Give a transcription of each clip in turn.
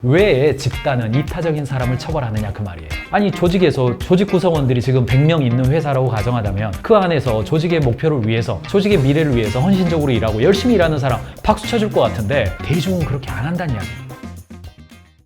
왜 집단은 이타적인 사람을 처벌하느냐 그 말이에요. 아니 조직에서 조직 구성원들이 지금 100명 있는 회사라고 가정하자면 그 안에서 조직의 목표를 위해서 조직의 미래를 위해서 헌신적으로 일하고 열심히 일하는 사람 박수 쳐줄 것 같은데 대중은 그렇게 안 한다는 이야기예요.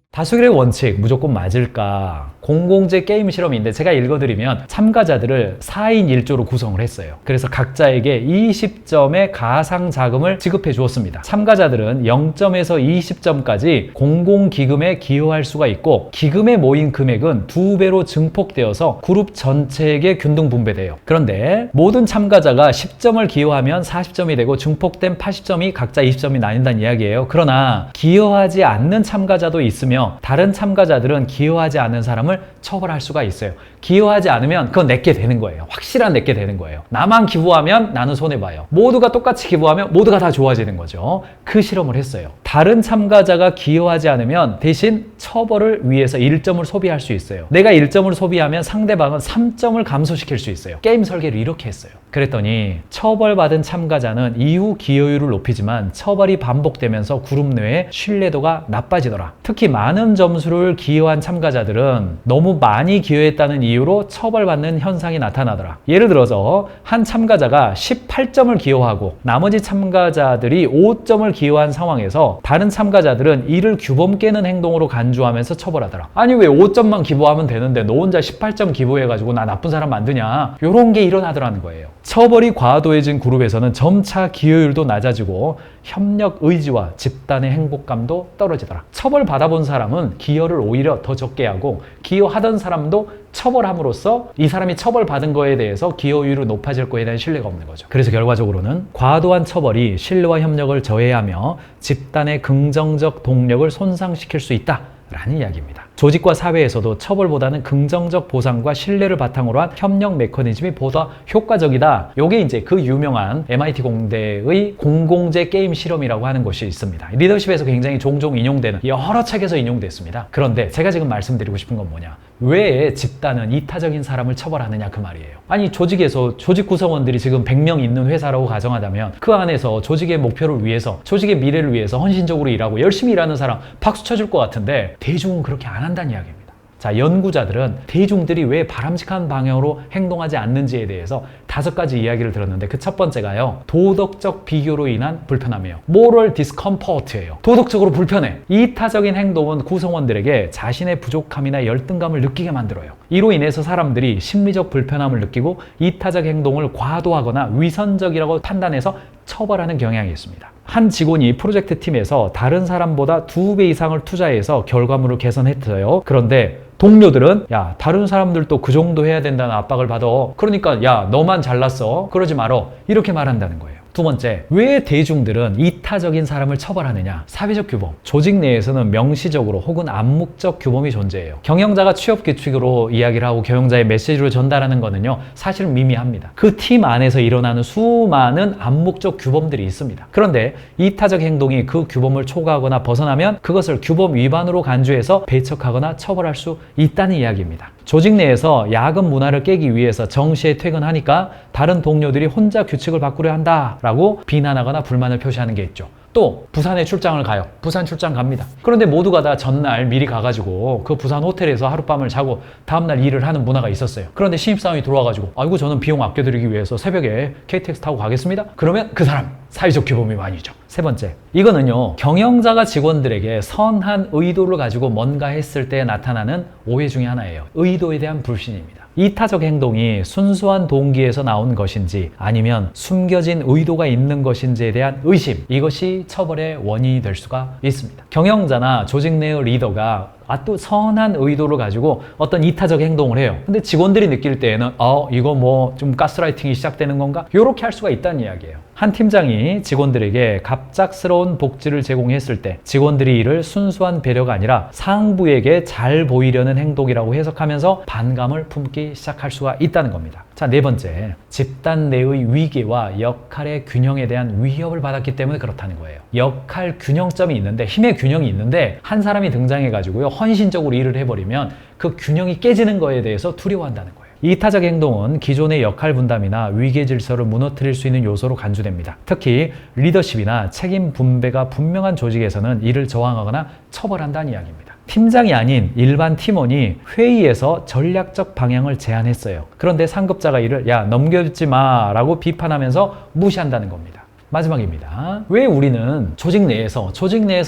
다수결의 원칙 무조건 맞을까? 공공재 게임 실험인데 제가 읽어드리면 참가자들을 4인 1조로 구성을 했어요. 그래서 각자에게 20점의 가상 자금을 지급해 주었습니다. 참가자들은 0점에서 20점까지 공공기금에 기여할 수가 있고 기금에 모인 금액은 2배로 증폭되어서 그룹 전체에게 균등 분배돼요. 그런데 모든 참가자가 10점을 기여하면 40점이 되고 증폭된 80점이 각자 20점이 나뉜다는 이야기예요. 그러나 기여하지 않는 참가자도 있으며 다른 참가자들은 기여하지 않는 사람을 처벌할 수가 있어요. 기여하지 않으면 그건 내게 되는 거예요. 확실한 내게 되는 거예요. 나만 기부하면 나는 손해봐요. 모두가 똑같이 기부하면 모두가 다 좋아지는 거죠. 그 실험을 했어요. 다른 참가자가 기여하지 않으면 대신 처벌을 위해서 1점을 소비할 수 있어요. 내가 1점을 소비하면 상대방은 3점을 감소시킬 수 있어요. 게임 설계를 이렇게 했어요. 그랬더니 처벌받은 참가자는 이후 기여율을 높이지만 처벌이 반복되면서 그룹 내의 신뢰도가 나빠지더라. 특히 많은 점수를 기여한 참가자들은 너무 많이 기여했다는 이유로 처벌받는 현상이 나타나더라. 예를 들어서 한 참가자가 18점을 기여하고 나머지 참가자들이 5점을 기여한 상황에서 다른 참가자들은 이를 규범 깨는 행동으로 간주하면서 처벌하더라. 아니 왜 5점만 기부하면 되는데 너 혼자 18점 기부해가지고 나 나쁜 사람 만드냐? 이런 게 일어나더라는 거예요. 처벌이 과도해진 그룹에서는 점차 기여율도 낮아지고 협력 의지와 집단의 행복감도 떨어지더라. 처벌 받아본 사람은 기여를 오히려 더 적게 하고 기여하던 사람도 처벌함으로써 이 사람이 처벌받은 거에 대해서 기여율이 높아질 거에 대한 신뢰가 없는 거죠. 그래서 결과적으로는 과도한 처벌이 신뢰와 협력을 저해하며 집단의 긍정적 동력을 손상시킬 수 있다 라는 이야기입니다. 조직과 사회에서도 처벌보다는 긍정적 보상과 신뢰를 바탕으로 한 협력 메커니즘이 보다 효과적이다. 이게 이제 그 유명한 MIT 공대의 공공재 게임 실험이라고 하는 것이 있습니다. 리더십에서 굉장히 종종 인용되는 여러 책에서 인용됐습니다. 그런데 제가 지금 말씀드리고 싶은 건 뭐냐? 왜 집단은 이타적인 사람을 처벌하느냐 그 말이에요. 아니 조직에서 조직 구성원들이 지금 100명 있는 회사라고 가정하자면 그 안에서 조직의 목표를 위해서 조직의 미래를 위해서 헌신적으로 일하고 열심히 일하는 사람 박수 쳐줄 것 같은데 대중은 그렇게 안 한다는 이야기입니다. 자, 연구자들은 대중들이 왜 바람직한 방향으로 행동하지 않는지에 대해서 5가지 이야기를 들었는데 그 첫 번째가요. 도덕적 비교로 인한 불편함이에요. moral discomfort예요. 도덕적으로 불편해. 이타적인 행동은 구성원들에게 자신의 부족함이나 열등감을 느끼게 만들어요. 이로 인해서 사람들이 심리적 불편함을 느끼고 이타적 행동을 과도하거나 위선적이라고 판단해서 처벌하는 경향이 있습니다. 한 직원이 프로젝트 팀에서 다른 사람보다 2배 이상을 투자해서 결과물을 개선했어요. 그런데 동료들은 야 다른 사람들도 그 정도 해야 된다는 압박을 받아. 그러니까 야 너만 잘났어. 그러지 말어. 이렇게 말한다는 거예요. 두 번째, 왜 대중들은 이타적인 사람을 처벌하느냐? 사회적 규범. 조직 내에서는 명시적으로 혹은 암묵적 규범이 존재해요. 경영자가 취업 규칙으로 이야기를 하고 경영자의 메시지를 전달하는 거는요, 사실 미미합니다. 그 팀 안에서 일어나는 수많은 암묵적 규범들이 있습니다. 그런데 이타적 행동이 그 규범을 초과하거나 벗어나면 그것을 규범 위반으로 간주해서 배척하거나 처벌할 수 있다는 이야기입니다. 조직 내에서 야근 문화를 깨기 위해서 정시에 퇴근하니까 다른 동료들이 혼자 규칙을 바꾸려 한다라고 비난하거나 불만을 표시하는 게 있죠. 또 부산에 출장을 가요. 부산 출장 갑니다. 그런데 모두가 다 전날 미리 가가지고 그 부산 호텔에서 하룻밤을 자고 다음날 일을 하는 문화가 있었어요. 그런데 신입사원이 들어와가지고 아이고 저는 비용 아껴드리기 위해서 새벽에 KTX 타고 가겠습니다. 그러면 그 사람 사회적 규범 위반이죠. 세 번째, 이거는요 경영자가 직원들에게 선한 의도를 가지고 뭔가 했을 때 나타나는 오해 중에 하나예요. 의도에 대한 불신입니다. 이타적 행동이 순수한 동기에서 나온 것인지 아니면 숨겨진 의도가 있는 것인지에 대한 의심, 이것이 처벌의 원인이 될 수가 있습니다. 경영자나 조직 내의 리더가 또 선한 의도를 가지고 어떤 이타적 행동을 해요. 근데 직원들이 느낄 때에는 이거 뭐 좀 가스라이팅이 시작되는 건가? 이렇게 할 수가 있다는 이야기예요. 한 팀장이 직원들에게 갑작스러운 복지를 제공했을 때 직원들이 이를 순수한 배려가 아니라 상부에게 잘 보이려는 행동이라고 해석하면서 반감을 품기 시작할 수가 있다는 겁니다. 자, 네 번째, 집단 내의 위계와 역할의 균형에 대한 위협을 받았기 때문에 그렇다는 거예요. 역할 균형점이 있는데, 힘의 균형이 있는데 한 사람이 등장해가지고요 헌신적으로 일을 해버리면 그 균형이 깨지는 거에 대해서 두려워한다는 거예요. 이타적 행동은 기존의 역할 분담이나 위계 질서를 무너뜨릴 수 있는 요소로 간주됩니다. 특히 리더십이나 책임 분배가 분명한 조직에서는 이를 저항하거나 처벌한다는 이야기입니다. 팀장이 아닌 일반 팀원이 회의에서 전략적 방향을 제안했어요. 그런데 상급자가 이를 야 넘겨주지 마라고 비판하면서 무시한다는 겁니다. 마지막입니다. 왜 우리는 조직 내에서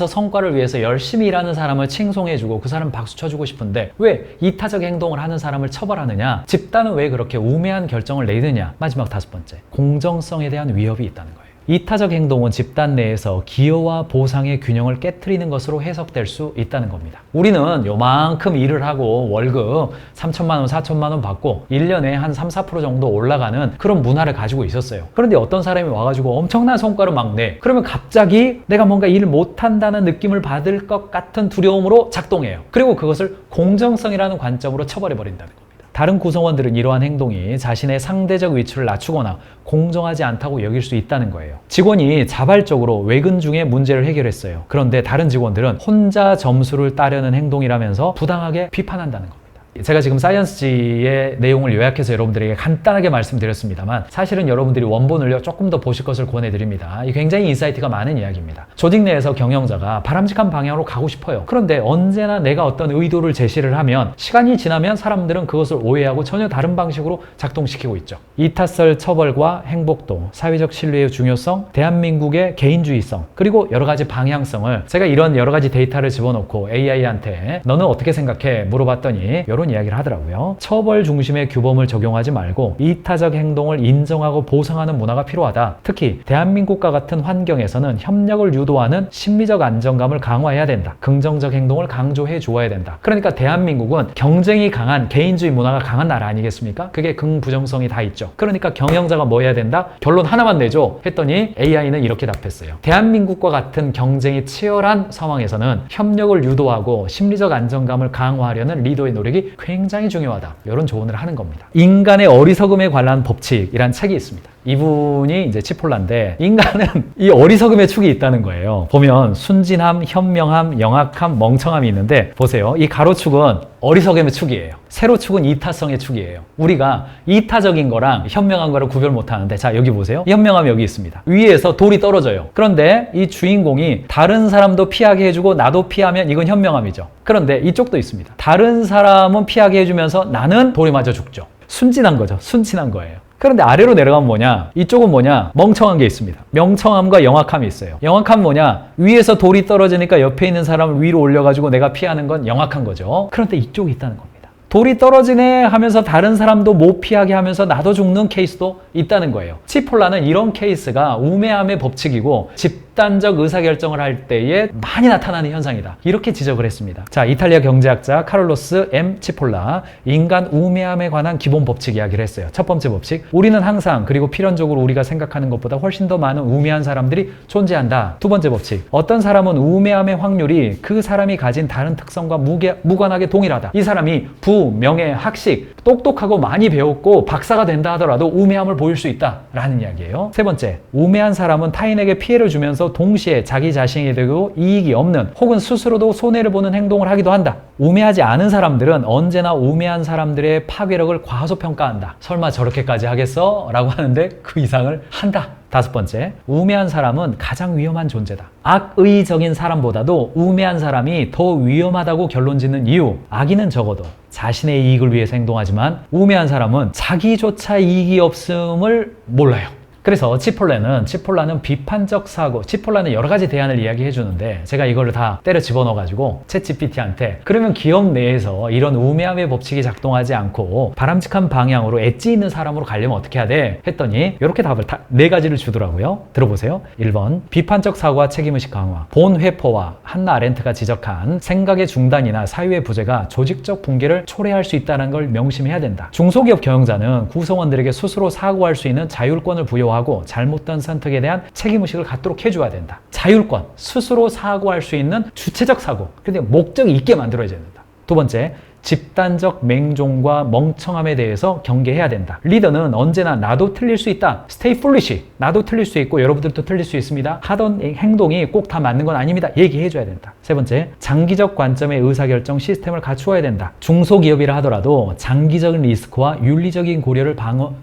성과를 위해서 열심히 일하는 사람을 칭송해주고 그 사람 박수 쳐주고 싶은데 왜 이타적 행동을 하는 사람을 처벌하느냐? 집단은 왜 그렇게 우매한 결정을 내느냐? 마지막 5번째, 공정성에 대한 위협이 있다는 거예요. 이타적 행동은 집단 내에서 기여와 보상의 균형을 깨트리는 것으로 해석될 수 있다는 겁니다. 우리는 요만큼 일을 하고 월급 3천만 원, 4천만 원 받고 1년에 한 3, 4% 정도 올라가는 그런 문화를 가지고 있었어요. 그런데 어떤 사람이 와가지고 엄청난 성과를 막 내. 그러면 갑자기 내가 뭔가 일을 못한다는 느낌을 받을 것 같은 두려움으로 작동해요. 그리고 그것을 공정성이라는 관점으로 처벌해버린다는 거예요. 다른 구성원들은 이러한 행동이 자신의 상대적 위치를 낮추거나 공정하지 않다고 여길 수 있다는 거예요. 직원이 자발적으로 외근 중에 문제를 해결했어요. 그런데 다른 직원들은 혼자 점수를 따려는 행동이라면서 부당하게 비판한다는 겁니다. 제가 지금 사이언스지의 내용을 요약해서 여러분들에게 간단하게 말씀드렸습니다만 사실은 여러분들이 원본을요 조금 더 보실 것을 권해드립니다. 이 굉장히 인사이트가 많은 이야기입니다. 조직 내에서 경영자가 바람직한 방향으로 가고 싶어요. 그런데 언제나 내가 어떤 의도를 제시를 하면 시간이 지나면 사람들은 그것을 오해하고 전혀 다른 방식으로 작동시키고 있죠. 이타설 처벌과 행복도, 사회적 신뢰의 중요성, 대한민국의 개인주의성, 그리고 여러 가지 방향성을 제가 이런 여러 가지 데이터를 집어넣고 AI한테 너는 어떻게 생각해? 물어봤더니 이런 이야기를 하더라고요. 처벌 중심의 규범을 적용하지 말고 이타적 행동을 인정하고 보상하는 문화가 필요하다. 특히 대한민국과 같은 환경에서는 협력을 유도하는 심리적 안정감을 강화해야 된다. 긍정적 행동을 강조해 주어야 된다. 그러니까 대한민국은 경쟁이 강한 개인주의 문화가 강한 나라 아니겠습니까? 그게 긍부정성이 다 있죠. 그러니까 경영자가 뭐 해야 된다? 결론 하나만 내줘 했더니 AI는 이렇게 답했어요. 대한민국과 같은 경쟁이 치열한 상황에서는 협력을 유도하고 심리적 안정감을 강화하려는 리더의 노력이 굉장히 중요하다. 이런 조언을 하는 겁니다. 인간의 어리석음에 관한 법칙이란 책이 있습니다. 이분이 이제 치폴라인데 인간은 이 어리석음의 축이 있다는 거예요. 보면 순진함, 현명함, 영악함, 멍청함이 있는데 보세요. 이 가로축은 어리석음의 축이에요. 세로축은 이타성의 축이에요. 우리가 이타적인 거랑 현명한 거를 구별 못하는데 자 여기 보세요. 현명함이 여기 있습니다. 위에서 돌이 떨어져요. 그런데 이 주인공이 다른 사람도 피하게 해주고 나도 피하면 이건 현명함이죠. 그런데 이쪽도 있습니다. 다른 사람은 피하게 해주면서 나는 돌이 맞아 죽죠. 순진한 거죠. 순진한 거예요. 그런데 아래로 내려가면 뭐냐? 이쪽은 뭐냐? 멍청한 게 있습니다. 명청함과 영악함이 있어요. 영악함 뭐냐? 위에서 돌이 떨어지니까 옆에 있는 사람을 위로 올려가지고 내가 피하는 건 영악한 거죠. 그런데 이쪽에 있다는 겁니다. 돌이 떨어지네 하면서 다른 사람도 못 피하게 하면서 나도 죽는 케이스도 있다는 거예요. 치폴라는 이런 케이스가 우매함의 법칙이고 집단적 의사결정을 할 때에 많이 나타나는 현상이다. 이렇게 지적을 했습니다. 자, 이탈리아 경제학자 카를로스 M. 치폴라 인간 우매함에 관한 기본 법칙 이야기를 했어요. 첫 번째 법칙, 우리는 항상 그리고 필연적으로 우리가 생각하는 것보다 훨씬 더 많은 우매한 사람들이 존재한다. 두 번째 법칙, 어떤 사람은 우매함의 확률이 그 사람이 가진 다른 특성과 무관하게 동일하다. 이 사람이 부, 명예, 학식, 똑똑하고 많이 배웠고 박사가 된다 하더라도 우매함을 보일 수 있다라는 이야기예요. 세 번째, 우매한 사람은 타인에게 피해를 주면서 동시에 자기 자신에게도 이익이 없는 혹은 스스로도 손해를 보는 행동을 하기도 한다. 우매하지 않은 사람들은 언제나 우매한 사람들의 파괴력을 과소평가한다. 설마 저렇게까지 하겠어? 라고 하는데 그 이상을 한다. 다섯 번째, 우매한 사람은 가장 위험한 존재다. 악의적인 사람보다도 우매한 사람이 더 위험하다고 결론 짓는 이유, 악인은 적어도 자신의 이익을 위해서 행동하지만 우매한 사람은 자기조차 이익이 없음을 몰라요. 그래서 치폴라는 비판적 사고, 치폴라는 여러 가지 대안을 이야기해 주는데 제가 이거를 다 때려 집어넣어가지고 챗GPT한테 그러면 기업 내에서 이런 우매함의 법칙이 작동하지 않고 바람직한 방향으로 엣지 있는 사람으로 가려면 어떻게 해야 돼? 했더니 이렇게 답을 다 4가지를 주더라고요. 들어보세요. 1번, 비판적 사고와 책임의식 강화. 본 회퍼와 한나 아렌트가 지적한 생각의 중단이나 사유의 부재가 조직적 붕괴를 초래할 수 있다는 걸 명심해야 된다. 중소기업 경영자는 구성원들에게 스스로 사고할 수 있는 자율권을 부여하고 잘못된 선택에 대한 책임의식을 갖도록 해줘야 된다. 자율권, 스스로 사고할 수 있는 주체적 사고, 근데 목적이 있게 만들어야 된다. 두 번째, 집단적 맹종과 멍청함에 대해서 경계해야 된다. 리더는 언제나 나도 틀릴 수 있다. Stay foolish. 나도 틀릴 수 있고 여러분들도 틀릴 수 있습니다. 하던 행동이 꼭 다 맞는 건 아닙니다. 얘기해줘야 된다. 세 번째, 장기적 관점의 의사결정 시스템을 갖추어야 된다. 중소기업이라 하더라도 장기적인 리스크와 윤리적인 고려를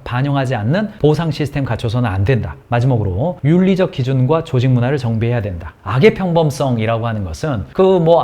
반영하지 않는 보상 시스템 갖춰서는 안 된다. 마지막으로 윤리적 기준과 조직 문화를 정비해야 된다. 악의 평범성이라고 하는 것은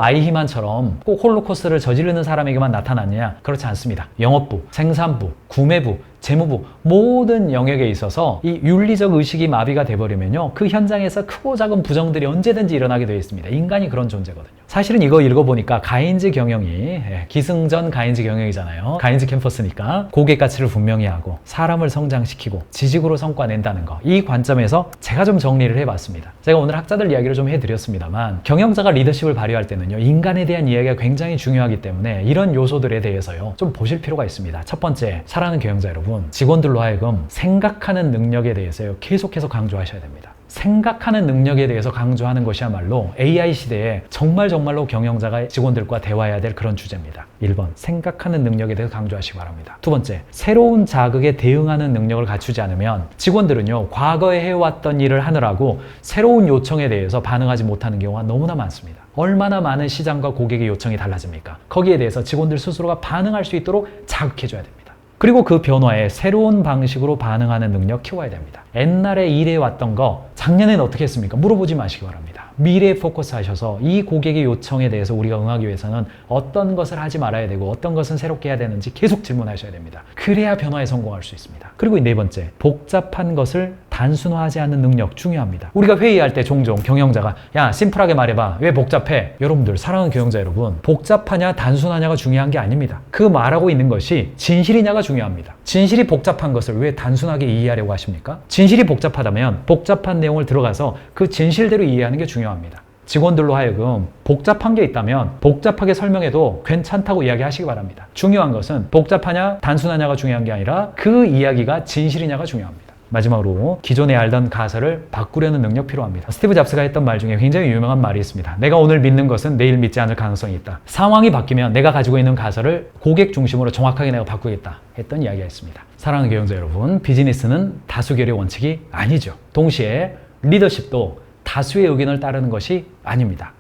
아이히만처럼 꼭 홀로코스트를 저지르는 사람에게만 나타나느냐? 그렇지 않습니다. 영업부, 생산부, 구매부, 재무부 모든 영역에 있어서 이 윤리적 의식이 마비가 돼버리면요, 그 현장에서 크고 작은 부정들이 언제든지 일어나게 되어 있습니다. 인간이 그런 존재거든요. 사실은 이거 읽어보니까 가인즈 경영이 기승전 가인즈 경영이잖아요. 가인즈 캠퍼스니까 고객 가치를 분명히 하고 사람을 성장시키고 지식으로 성과 낸다는 거, 이 관점에서 제가 좀 정리를 해봤습니다. 제가 오늘 학자들 이야기를 좀 해드렸습니다만, 경영자가 리더십을 발휘할 때는요, 인간에 대한 이야기가 굉장히 중요하기 때문에 이런 요소들에 대해서요 좀 보실 필요가 있습니다. 첫 번째, 사랑하는 경영자 여러분, 직원들로 하여금 생각하는 능력에 대해서요 계속해서 강조하셔야 됩니다. 생각하는 능력에 대해서 강조하는 것이야말로 AI 시대에 정말로 경영자가 직원들과 대화해야 될 그런 주제입니다. 1번, 생각하는 능력에 대해서 강조하시기 바랍니다. 두 번째, 새로운 자극에 대응하는 능력을 갖추지 않으면 직원들은요, 과거에 해왔던 일을 하느라고 새로운 요청에 대해서 반응하지 못하는 경우가 너무나 많습니다. 얼마나 많은 시장과 고객의 요청이 달라집니까? 거기에 대해서 직원들 스스로가 반응할 수 있도록 자극해줘야 됩니다. 그리고 그 변화에 새로운 방식으로 반응하는 능력 키워야 됩니다. 옛날에 일해왔던 거 작년엔 어떻게 했습니까? 물어보지 마시기 바랍니다. 미래에 포커스 하셔서 이 고객의 요청에 대해서 우리가 응하기 위해서는 어떤 것을 하지 말아야 되고 어떤 것은 새롭게 해야 되는지 계속 질문하셔야 됩니다. 그래야 변화에 성공할 수 있습니다. 그리고 네 번째, 복잡한 것을 단순화하지 않는 능력 중요합니다. 우리가 회의할 때 종종 경영자가 야, 심플하게 말해봐. 왜 복잡해? 여러분들, 사랑하는 경영자 여러분, 복잡하냐 단순하냐가 중요한 게 아닙니다. 그 말하고 있는 것이 진실이냐가 중요합니다. 진실이 복잡한 것을 왜 단순하게 이해하려고 하십니까? 진실이 복잡하다면 복잡한 내용을 들어가서 그 진실대로 이해하는 게 중요합니다. 직원들로 하여금 복잡한 게 있다면 복잡하게 설명해도 괜찮다고 이야기하시기 바랍니다. 중요한 것은 복잡하냐 단순하냐가 중요한 게 아니라 그 이야기가 진실이냐가 중요합니다. 마지막으로, 기존에 알던 가설을 바꾸려는 능력 필요합니다. 스티브 잡스가 했던 말 중에 굉장히 유명한 말이 있습니다. 내가 오늘 믿는 것은 내일 믿지 않을 가능성이 있다. 상황이 바뀌면 내가 가지고 있는 가설을 고객 중심으로 정확하게 내가 바꾸겠다 했던 이야기가 있습니다. 사랑하는 경영자 여러분, 비즈니스는 다수결의 원칙이 아니죠. 동시에 리더십도 다수의 의견을 따르는 것이 아닙니다.